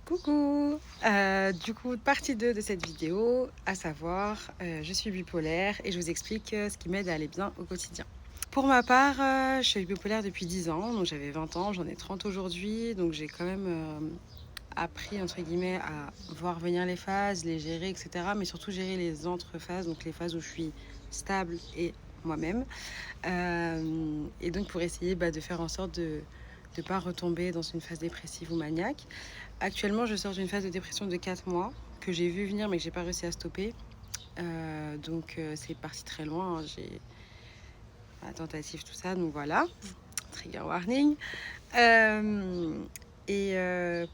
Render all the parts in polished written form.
Coucou Du coup, partie 2 de cette vidéo, à savoir, je suis bipolaire et je vous explique ce qui m'aide à aller bien au quotidien. Pour ma part, je suis bipolaire depuis 10 ans, donc j'avais 20 ans, j'en ai 30 aujourd'hui, donc j'ai quand même appris, entre guillemets, à voir venir les phases, les gérer, etc. Mais surtout gérer les entre-phases, donc les phases où je suis stable et moi-même. Et donc pour essayer de faire en sorte de ne pas retomber dans une phase dépressive ou maniaque. Actuellement, je sors d'une phase de dépression de 4 mois que j'ai vu venir mais que j'ai pas réussi à stopper. C'est parti très loin. J'ai la tentative, tout ça. Donc voilà, trigger warning.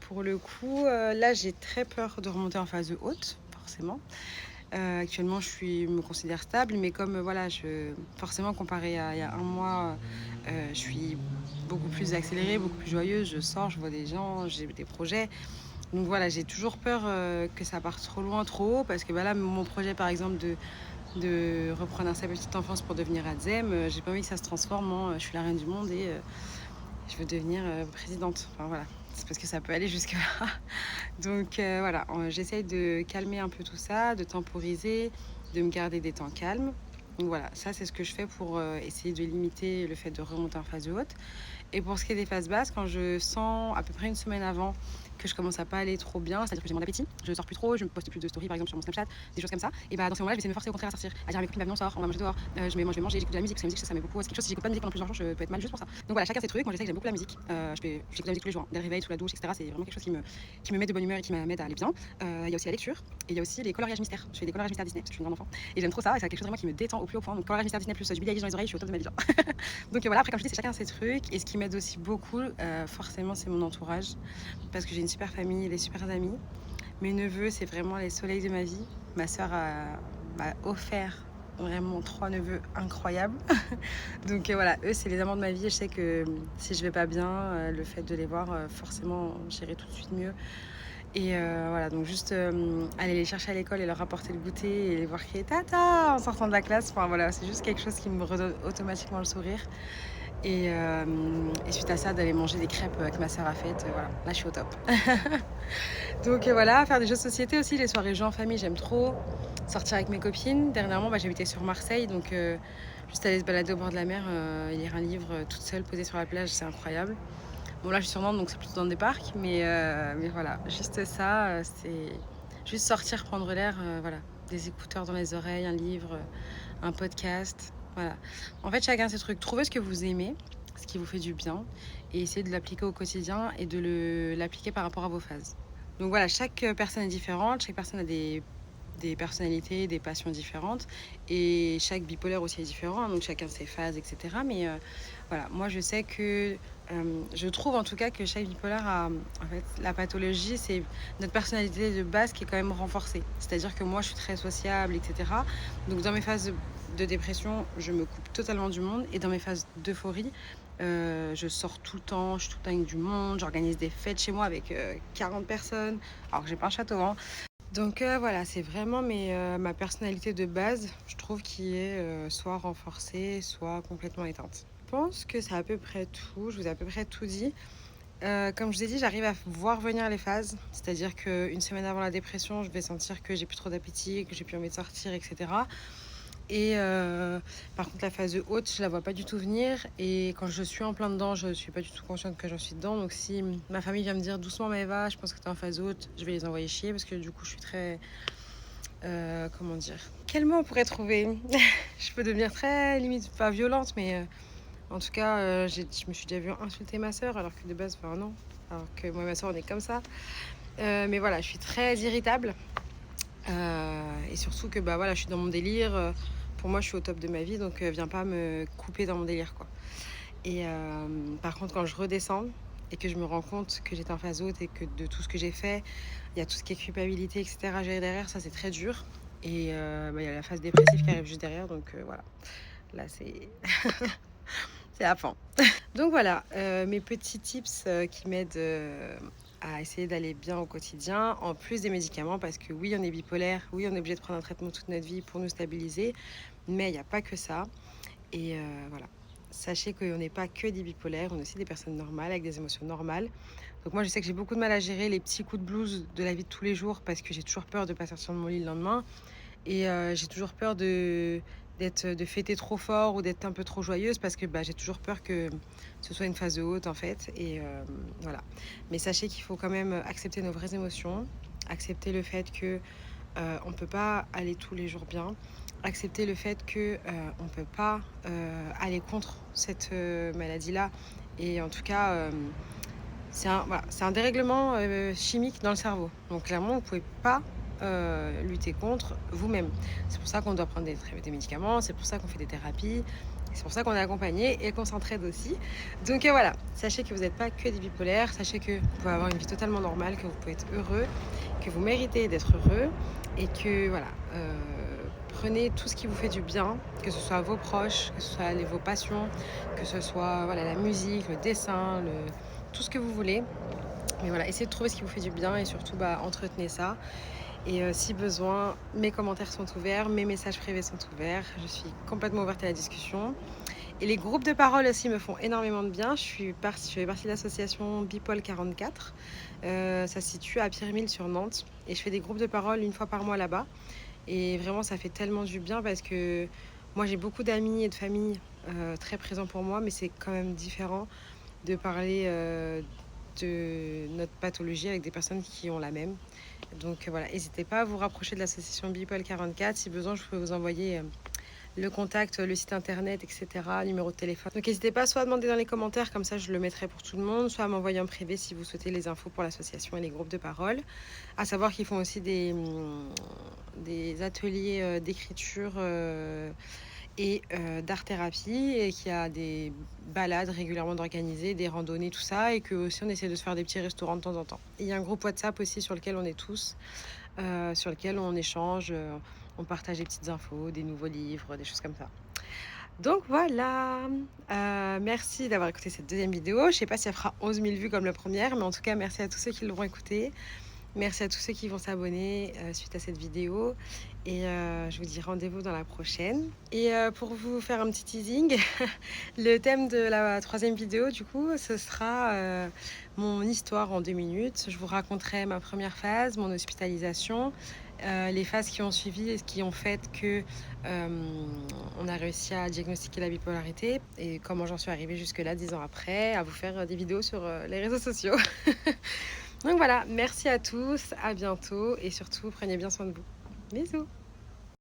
Pour le coup, là, j'ai très peur de remonter en phase haute, forcément. Actuellement, me considère stable, mais comme forcément, comparé à il y a un mois, je suis beaucoup plus accélérée, beaucoup plus joyeuse. Je sors, je vois des gens, j'ai des projets. Donc voilà, j'ai toujours peur que ça parte trop loin, trop haut, parce que là, mon projet, par exemple, de reprendre sa petite enfance pour devenir Adzem, j'ai pas envie que ça se transforme en je suis la reine du monde et je veux devenir présidente. Enfin voilà, c'est parce que ça peut aller jusque-là. J'essaye de calmer un peu tout ça, de temporiser, de me garder des temps calmes. Donc voilà, ça c'est ce que je fais pour essayer de limiter le fait de remonter en phase haute. Et pour ce qui est des phases basses, quand je sens à peu près une semaine avant que je commence à pas aller trop bien, c'est-à-dire que j'ai moins d'appétit, je sors plus trop, je me poste plus de stories par exemple sur mon Snapchat, des choses comme ça, et dans ces moments-là, je vais essayer de me forcer au contraire à sortir, à dire à mes copines, on sort, on va manger dehors, je vais manger, j'écoute de la musique, parce que la musique ça met beaucoup, c'est quelque chose, si j'écoute pas de musique pendant plusieurs jours, je peux être mal juste pour ça. Donc voilà, chacun ses trucs, moi je sais que j'aime beaucoup la musique, j'écoute de la musique tous les jours, dès le réveil, sous la douche, etc. C'est vraiment quelque chose qui me met de bonne humeur et qui m'aide à aller bien. Il y a aussi la lecture, et il y a aussi les coloriages mystères. Je fais des coloriages mystères Disney, parce que je suis une grande enfant, et j'aime trop ça, et c'est quelque chose vraiment qui me détend au plus haut point. Donc coloriage mystère Disney plus du Billie Eilish dans les oreilles, je suis au top de ma vie. Donc voilà, après comme je dis, c'est chacun ses trucs, et ce qui m'aide aussi beaucoup, forcément, c'est mon entourage, parce que j'ai une super famille, des super amis. Mes neveux, c'est vraiment les soleils de ma vie. Ma sœur m'a offert vraiment 3 neveux incroyables. Voilà, eux, c'est les amants de ma vie. Et je sais que si je vais pas bien, le fait de les voir, forcément, j'irai tout de suite mieux. Voilà, donc juste aller les chercher à l'école et leur apporter le goûter et les voir crier tata en sortant de la classe. Enfin voilà, c'est juste quelque chose qui me redonne automatiquement le sourire. Et suite à ça, d'aller manger des crêpes que ma sœur a faites. Voilà, là je suis au top. Voilà, faire des jeux de société aussi, les soirées jeux en famille, j'aime trop. Sortir avec mes copines. Dernièrement, j'habitais sur Marseille, donc juste aller se balader au bord de la mer, lire un livre toute seule, posée sur la plage, c'est incroyable. Bon, là je suis sur Nantes, donc c'est plutôt dans des parcs, mais voilà, juste ça, c'est juste sortir, prendre l'air, voilà, des écouteurs dans les oreilles, un livre, un podcast, voilà. En fait, chacun ses trucs. Trouvez ce que vous aimez, ce qui vous fait du bien, et essayez de l'appliquer au quotidien et de l'appliquer par rapport à vos phases. Donc voilà, chaque personne est différente, chaque personne a des personnalités, des passions différentes, et chaque bipolaire aussi est différent, donc chacun ses phases, etc. Voilà, moi je sais que je trouve en tout cas que chaque bipolaire a, en fait, la pathologie, c'est notre personnalité de base qui est quand même renforcée. C'est-à-dire que moi je suis très sociable, etc. Donc dans mes phases de dépression, je me coupe totalement du monde, et dans mes phases d'euphorie, je sors tout le temps, je suis tout le temps avec du monde, j'organise des fêtes chez moi avec 40 personnes, alors que j'ai pas un château, hein. Donc voilà, c'est vraiment ma personnalité de base, je trouve, qui est soit renforcée, soit complètement éteinte. Je pense que c'est à peu près tout, je vous ai à peu près tout dit. Comme je vous ai dit, j'arrive à voir venir les phases, c'est-à-dire qu'une semaine avant la dépression, je vais sentir que j'ai plus trop d'appétit, que j'ai plus envie de sortir, etc. Par contre, la phase haute, je la vois pas du tout venir. Et quand je suis en plein dedans, je suis pas du tout consciente que j'en suis dedans. Donc si ma famille vient me dire doucement, mais Eva, je pense que t'es en phase haute, je vais les envoyer chier, parce que du coup, je suis très... comment dire? Quel mot on pourrait trouver? Je peux devenir très, limite, pas violente, mais en tout cas, je me suis déjà vue insulter ma sœur, alors que de base, enfin non. Alors que moi et ma sœur, on est comme ça. Mais voilà, je suis très irritable. Et surtout que voilà, je suis dans mon délire. Pour moi, je suis au top de ma vie, donc viens pas me couper dans mon délire, quoi. Par contre, quand je redescends et que je me rends compte que j'étais en phase haute et que de tout ce que j'ai fait, il y a tout ce qui est culpabilité, etc. à gérer derrière, ça c'est très dur. Il y a la phase dépressive qui arrive juste derrière, donc voilà. Là, c'est à fond. Donc voilà, mes petits tips qui m'aident à essayer d'aller bien au quotidien, en plus des médicaments, parce que oui, on est bipolaire, oui, on est obligé de prendre un traitement toute notre vie pour nous stabiliser, mais il n'y a pas que ça. Voilà. sachez qu'on n'est pas que des bipolaires, on est aussi des personnes normales avec des émotions normales. Donc moi je sais que j'ai beaucoup de mal à gérer les petits coups de blues de la vie de tous les jours parce que j'ai toujours peur de ne pas sortir de mon lit le lendemain. Et j'ai toujours peur de fêter trop fort ou d'être un peu trop joyeuse parce que j'ai toujours peur que ce soit une phase de haute en fait. Et voilà. Mais sachez qu'il faut quand même accepter nos vraies émotions, accepter le fait que on peut pas aller tous les jours bien, accepter le fait que on peut pas aller contre cette maladie-là. Et en tout cas, c'est un dérèglement chimique dans le cerveau. Donc clairement, vous pouvez pas lutter contre vous-même. C'est pour ça qu'on doit prendre des médicaments, c'est pour ça qu'on fait des thérapies, c'est pour ça qu'on est accompagné et qu'on s'entraide aussi. Donc voilà, sachez que vous n'êtes pas que des bipolaires, sachez que vous pouvez avoir une vie totalement normale, que vous pouvez être heureux, que vous méritez d'être heureux et que voilà, prenez tout ce qui vous fait du bien, que ce soit vos proches, que ce soit vos passions, que ce soit voilà, la musique, le dessin, tout ce que vous voulez. Mais voilà, essayez de trouver ce qui vous fait du bien et surtout entretenez ça. Et si besoin, mes commentaires sont ouverts, mes messages privés sont ouverts. Je suis complètement ouverte à la discussion. Et les groupes de parole aussi me font énormément de bien. Je fais partie de l'association Bipol 44. Ça se situe à Pierremille sur Nantes. Et je fais des groupes de parole une fois par mois là-bas. Et vraiment, ça fait tellement du bien parce que moi, j'ai beaucoup d'amis et de familles très présents pour moi, mais c'est quand même différent de parler de notre pathologie avec des personnes qui ont la même. Donc voilà, n'hésitez pas à vous rapprocher de l'association Bipol 44. Si besoin, je peux vous envoyer le contact, le site internet, etc., numéro de téléphone. Donc n'hésitez pas soit à demander dans les commentaires, comme ça je le mettrai pour tout le monde, soit à m'envoyer en privé si vous souhaitez les infos pour l'association et les groupes de parole. À savoir qu'ils font aussi des ateliers d'écriture et d'art-thérapie, et qu'il y a des balades régulièrement organisées, des randonnées, tout ça, et que aussi on essaie de se faire des petits restaurants de temps en temps. Et il y a un groupe WhatsApp aussi sur lequel on est tous, sur lequel on échange, on partage des petites infos, des nouveaux livres, des choses comme ça. Donc voilà, merci d'avoir écouté cette deuxième vidéo. Je ne sais pas si elle fera 11 000 vues comme la première, mais en tout cas, merci à tous ceux qui l'auront écoutée. Merci à tous ceux qui vont s'abonner suite à cette vidéo. Et je vous dis rendez-vous dans la prochaine. Et pour vous faire un petit teasing, le thème de la troisième vidéo, du coup, ce sera mon histoire en 2 minutes. Je vous raconterai ma première phase, mon hospitalisation, les phases qui ont suivi et qui ont fait que on a réussi à diagnostiquer la bipolarité et comment j'en suis arrivée jusque-là 10 ans après, à vous faire des vidéos sur les réseaux sociaux. Donc voilà, merci à tous, à bientôt et surtout prenez bien soin de vous. Bisous.